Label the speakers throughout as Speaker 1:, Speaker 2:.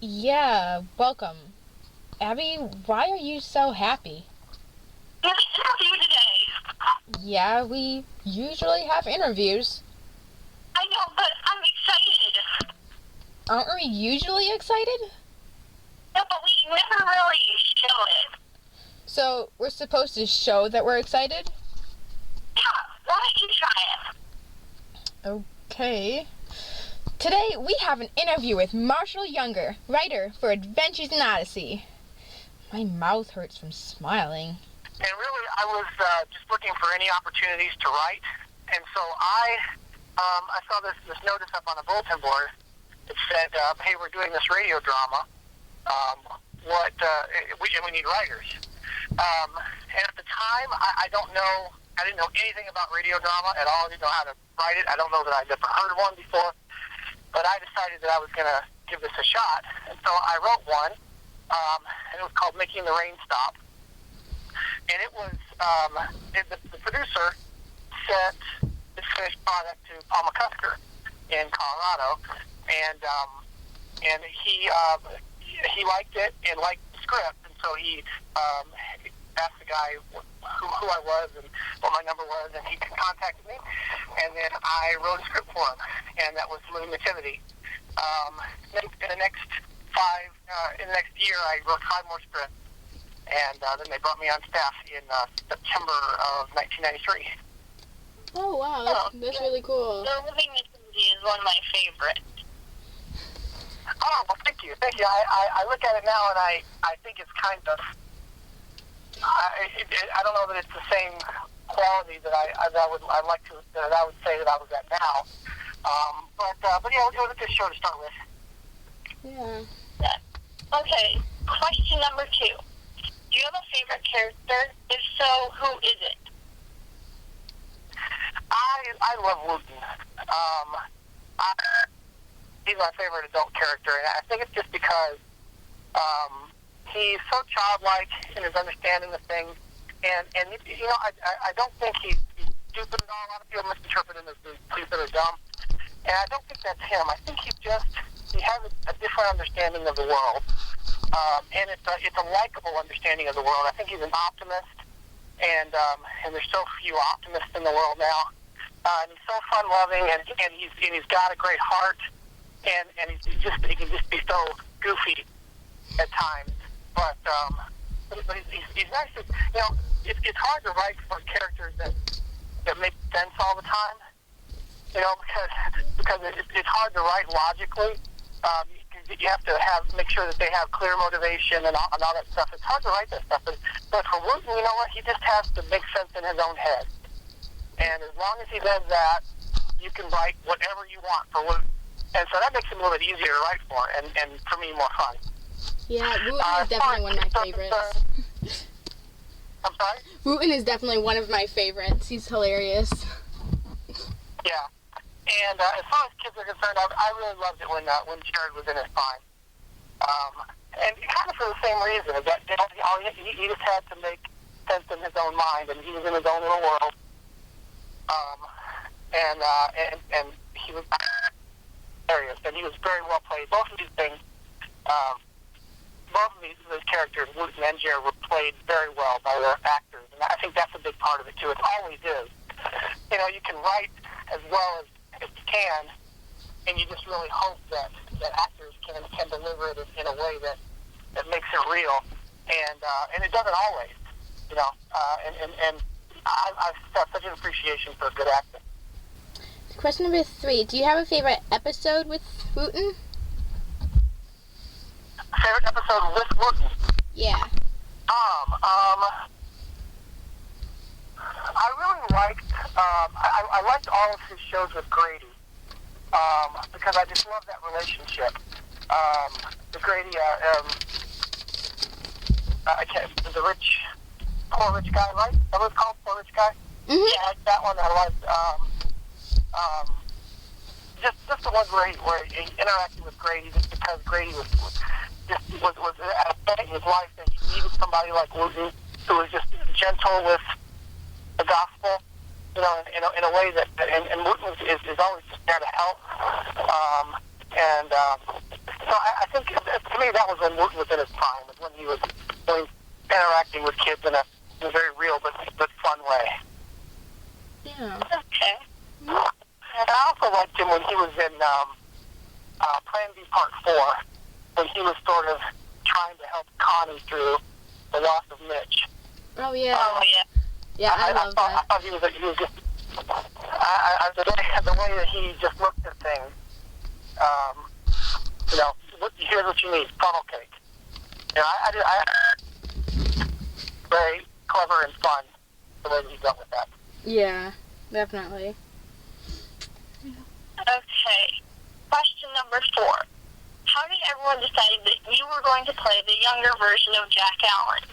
Speaker 1: Yeah, welcome. Abby, why are you so happy?
Speaker 2: Nice to have you today.
Speaker 1: Yeah, we usually have interviews.
Speaker 2: I know, but I'm excited.
Speaker 1: Aren't we usually excited?
Speaker 2: No, but we never really show it.
Speaker 1: So, we're supposed to show that we're excited?
Speaker 2: Yeah, why don't you try it?
Speaker 1: Okay. Today, we have an interview with Marshal Younger, writer for Adventures in Odyssey. My mouth hurts from smiling.
Speaker 3: And really, I was just looking for any opportunities to write. And so I saw this notice up on a bulletin board. It said, hey, we're doing this radio drama. We need writers. And at the time, I didn't know anything about radio drama at all. I didn't know how to write it. I don't know that I'd ever heard of one before. But I decided that I was going to give this a shot. And so I wrote one, and it was called Making the Rain Stop. And it was, the producer sent this finished product to Paul McCusker in Colorado, and he liked it and liked the script, and so he asked the guy who I was and what my number was, and he contacted me, and then I wrote a script for him, and that was Living Nativity. In the next year, I wrote 5 more scripts. And then they brought me on staff in September of 1993.
Speaker 1: Oh, wow, that's really cool.
Speaker 2: The Living Nativity is one of my favorites.
Speaker 3: Oh, well, thank you. I look at it now, and I think it's kind of, I don't know that it's the same quality that I would say that I was at now. But yeah, it was a good show to start with.
Speaker 1: Yeah.
Speaker 2: Okay, question number 2. Do you have a favorite character? If so, who is it?
Speaker 3: I love Wooten. He's my favorite adult character, and I think it's just because he's so childlike in his understanding of things, and you know, I don't think he's stupid at all. A lot of people misinterpret him as being stupid or dumb, and I don't think that's him. I think he has a different understanding of the world. And it's a likable understanding of the world. I think he's an optimist, and there's so few optimists in the world now. And he's so fun-loving, and he's got a great heart, and he can just be so goofy at times. But he's nice. You know, it's hard to write for characters that make sense all the time. You know, because it's hard to write logically. You have to make sure that they have clear motivation and all that stuff. It's hard to write that stuff, but for Wooten, you know what? He just has to make sense in his own head. And as long as he does that, you can write whatever you want for Wooten. And so that makes him a little bit easier to write for, and for me, more fun.
Speaker 1: Yeah, Wooten is definitely one of my favorites.
Speaker 3: I'm sorry?
Speaker 1: Wooten is definitely one of my favorites. He's hilarious.
Speaker 3: Yeah. And as far as kids are concerned, I really loved it when Jared was in his prime. And kind of for the same reason, that he just had to make sense in his own mind, and he was in his own little world. And he was hilarious, and he was very well played. Both of these things, both of those characters, Wooten and Jared, were played very well by their actors, and I think that's a big part of it too. It always is. You know, you can write as well as you can, and you just really hope that actors can deliver it in a way that makes it real, and it doesn't always, you know. And I've got such an appreciation for good acting.
Speaker 1: Question number 3: do you have a favorite episode with Wooten?
Speaker 3: Favorite episode with Wooten?
Speaker 1: Yeah.
Speaker 3: I really liked, I liked all of his shows with Grady, because I just love that relationship. The Grady, the poor rich guy, right? That was called Poor Rich Guy?
Speaker 1: Mm-hmm.
Speaker 3: Yeah, I liked that one. I liked, just the ones where he interacted with Grady, just because Grady was at a point in his life that he needed somebody like Wooten, who was just gentle with the gospel, you know, in a way that, and Wooten is always just there to help. So I think to me, that was when Wooten was in his prime, when he was interacting with kids in a very real but fun way.
Speaker 1: Yeah.
Speaker 2: Okay.
Speaker 3: And I also liked him when he was in Plan B Part 4, when he was sort of trying to help Connie through the loss of Mitch.
Speaker 1: Oh, yeah.
Speaker 2: Oh, yeah.
Speaker 1: Yeah, I love that.
Speaker 3: I thought he was just, the way that he just looked at things, here's what you need, funnel cake. Very clever and fun, the way that he dealt with that.
Speaker 1: Yeah, definitely.
Speaker 2: Okay. Question number 4. How did everyone decide that you were going to play the younger version of Jack Allen?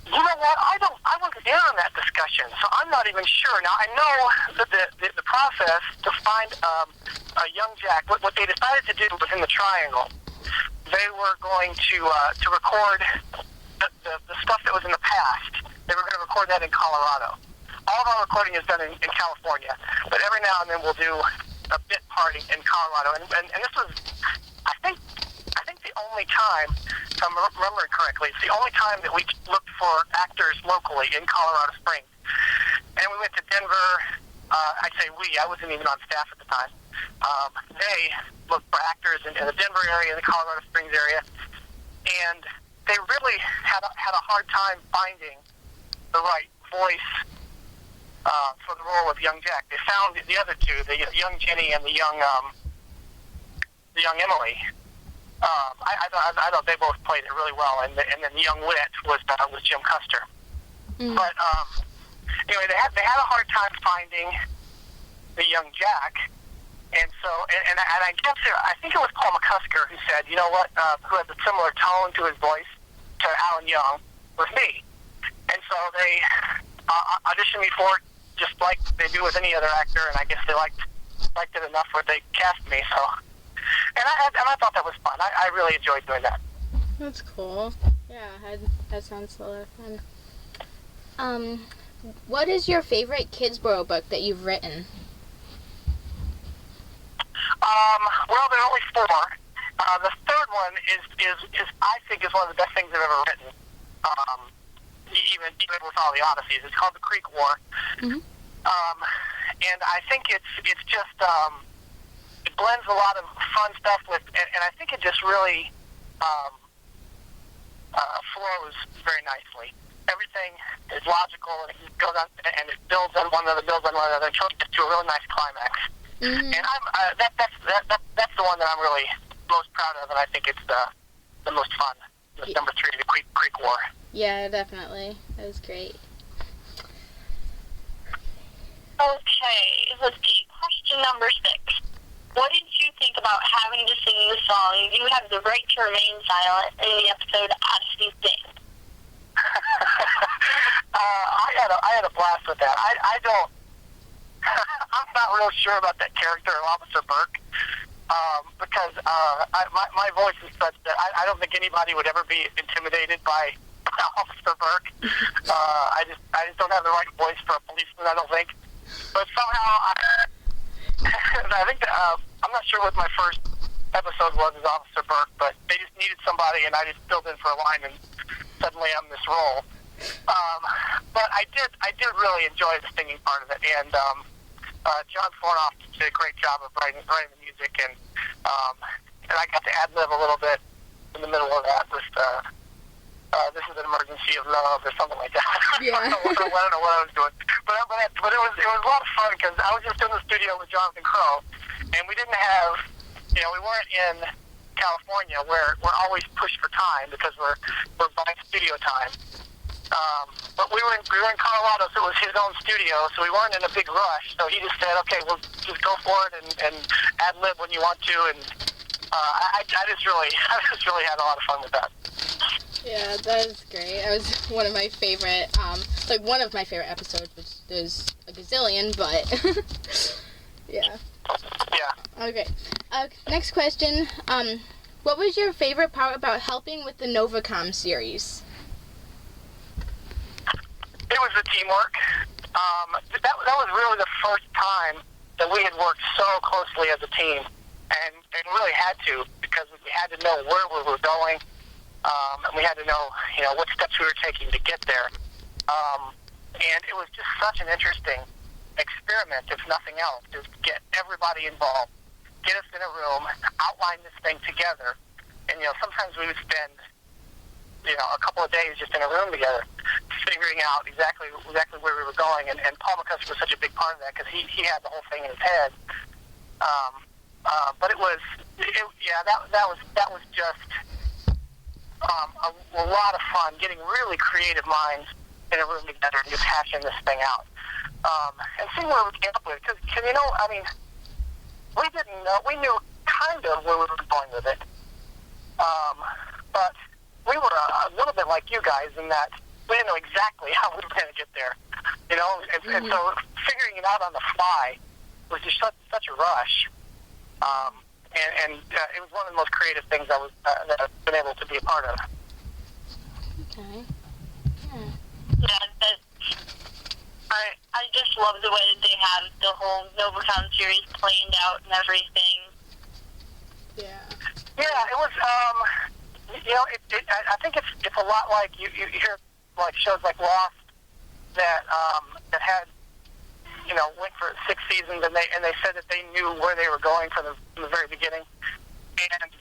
Speaker 3: You know what? I wasn't in on that discussion, so I'm not even sure. Now, I know that the process to find a young Jack, what they decided to do was in the Triangle. They were going to record the stuff that was in the past. They were going to record that in Colorado. All of our recording is done in California, but every now and then we'll do a bit party in Colorado. And this was, I think the only time, if I'm remembering correctly, it's the only time that we looked for actors locally in Colorado Springs. And we went to Denver. I'd say I wasn't even on staff at the time. They looked for actors in the Denver area, the Colorado Springs area, and they really had a hard time finding the right voice for the role of young Jack. They found the other two, the young Jenny and the young Emily. I thought they both played it really well, and then the young Wit was Jim Custer.
Speaker 1: Mm.
Speaker 3: But anyway, they had a hard time finding the young Jack, and so and I guess I think it was Paul McCusker who said, you know what, who had a similar tone to his voice to Alan Young, was me, and so they auditioned me for it just like they do with any other actor, and I guess they liked it enough where they cast me. So, and I thought that was fun. I really enjoyed doing that.
Speaker 1: That's cool. Yeah, that sounds a lot of fun. What is your favorite Kidsboro book that you've written?
Speaker 3: Well, there are only 4. The third one is I think is one of the best things I've ever written. Even with all the Odysseys, it's called The Creek War.
Speaker 1: Mm-hmm.
Speaker 3: And I think it's just it blends a lot of fun stuff with, and I think it just really flows very nicely. Everything is logical, and it goes on, and it builds on one another, until it gets to a really nice climax.
Speaker 1: Mm-hmm.
Speaker 3: And that's the one that I'm really most proud of, and I think it's the most fun. It's number 3, The Creek War.
Speaker 1: Yeah, definitely. That was great.
Speaker 2: Okay, let's see. Question number 6. What did you think about having to sing the song "You Have the Right to Remain Silent" in the episode Odyssey Sing?
Speaker 3: I had a blast with that. I don't. I'm not real sure about that character of Officer Burke, because my voice is such that I don't think anybody would ever be intimidated by Officer Burke. I just don't have the right voice for a policeman, I don't think. But somehow I think that, I'm not sure what my first episode was as Officer Burke, but they just needed somebody, and I just filled in for a line, and suddenly I'm this role. But I did really enjoy the singing part of it, and John Fornoff did a great job of writing the music, and I got to ad-lib a little bit in the middle of that with "This is an emergency of love" or something like that.
Speaker 1: Yeah.
Speaker 3: I don't know what I was doing, but it was a lot of fun because I was just in the studio with Jonathan Crow, and we didn't have, we weren't in California where we're always pushed for time because we're buying studio time. But we were in Colorado, so it was his own studio, so we weren't in a big rush. So he just said, "Okay, well, just go for it and ad lib when you want to." And I just really had a lot of fun with that.
Speaker 1: Yeah, that was great. That was one of my favorite, one of my favorite episodes, which there's a gazillion, but yeah.
Speaker 3: Yeah.
Speaker 1: Okay. Next question. What was your favorite part about helping with the Novacom series?
Speaker 3: It was the teamwork. That was really the first time that we had worked so closely as a team. and really had to, because we had to know where we were going, and we had to know, what steps we were taking to get there. And it was just such an interesting experiment, if nothing else, is get everybody involved, get us in a room, outline this thing together. And, sometimes we would spend, a couple of days just in a room together, figuring out exactly where we were going. And Paul McCusker was such a big part of that, because he had the whole thing in his head. But that was just a lot of fun, getting really creative minds in a room together and just hashing this thing out. And seeing where we came up with it. Because, we didn't know, we knew kind of where we were going with it. But we were a little bit like you guys in that we didn't know exactly how we were going to get there. And so figuring it out on the fly was just such a rush. And it was one of the most creative things that I've been able to be a part of.
Speaker 1: Okay.
Speaker 2: Yeah, I just love the way that they have the whole NovaCon series planned out and everything.
Speaker 1: Yeah.
Speaker 3: Yeah, it was. I think it's a lot like you hear like shows like Lost that had went for 6 seasons, and they said that they knew where they were going from the very beginning, and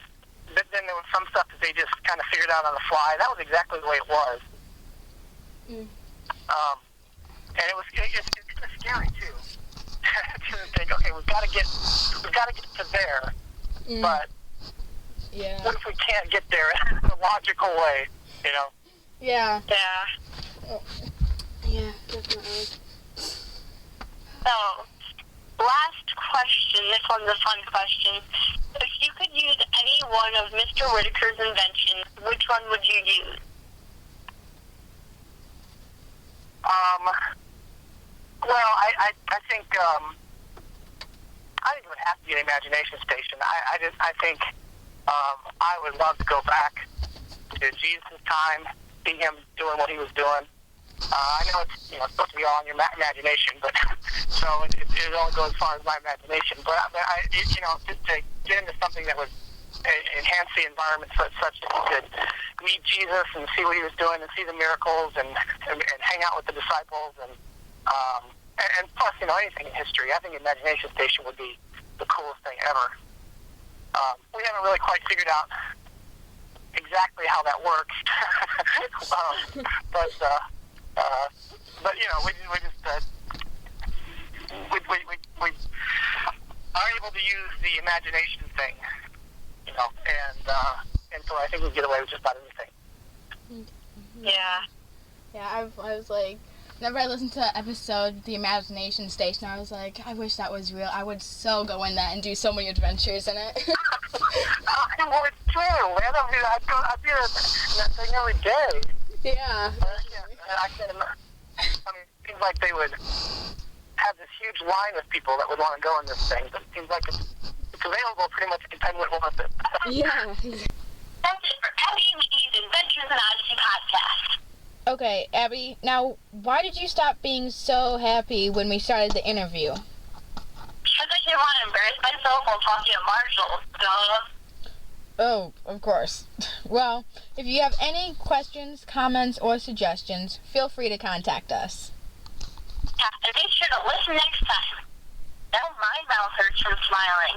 Speaker 3: then there was some stuff that they just kind of figured out on the fly. That was exactly the way it was. And it's kind of scary too to think, okay, we've got to get to there, but what if we can't get there in a logical way?
Speaker 1: Yeah.
Speaker 2: Yeah.
Speaker 1: Oh. Yeah, definitely.
Speaker 2: So, last question. This one's a fun question. If you could use any one of Mr. Whitaker's inventions, which one would you use?
Speaker 3: Well, I think it would have to be an imagination station. I think I would love to go back to Jesus' time, see him doing what he was doing. I know it's supposed to be all in your imagination, but so it only goes as far as my imagination. But just to get into something that would enhance the environment such that you could meet Jesus and see what he was doing and see the miracles and hang out with the disciples and plus anything in history. I think Imagination Station would be the coolest thing ever. We haven't really quite figured out exactly how that works, but we are able to use the imagination thing, and so I think we get away with just about anything.
Speaker 2: Yeah.
Speaker 1: Yeah, I was like, whenever I listened to the episode, The Imagination Station, I was like, I wish that was real. I would so go in that and do so many adventures in it.
Speaker 3: Well, it's true, man. I'd do that thing every day.
Speaker 1: Yeah.
Speaker 3: It seems like they would have this huge line of people that would want to go in this thing. But it seems like it's available pretty much anytime we want it.
Speaker 1: Yeah.
Speaker 2: That's it for Abby and E's Adventures in Odyssey podcast.
Speaker 1: Okay, Abby, now, why did you stop being so happy when we started the interview?
Speaker 2: Because I didn't want to embarrass myself while talking to Marshall, duh.
Speaker 1: Oh, of course. Well, if you have any questions, comments, or suggestions, feel free to contact us.
Speaker 2: Yeah, and be sure to listen next time. Now my mouth hurts from smiling.